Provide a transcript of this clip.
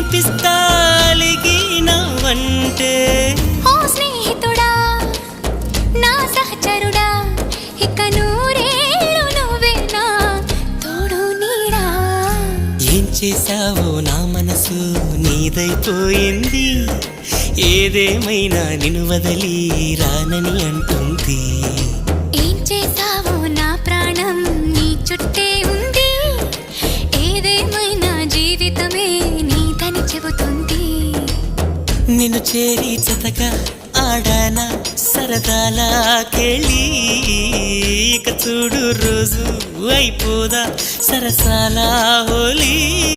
తినిపిస్తాలిగినవంటే ఓ స్నేహితుడా నా సహచరుడా ఇక నూరేళ్ళు నువ్వేనా తోడు నీడా ఏం చేశావో నా మనసు నీదైపోయింది ఏదేమైనా నిన్ను వదిలి రానని అంటుంది ఏం చేసావో నా ప్రాణం నీ చుట్టే ఉంది ఏదేమైనా జీవితమే నీదని చెబుతుంది నిన్ను చేరి జతగా ఆడానా సరదాలా కేళి ఇక చూడు రోజు అయిపోదా సరసాల హోలీ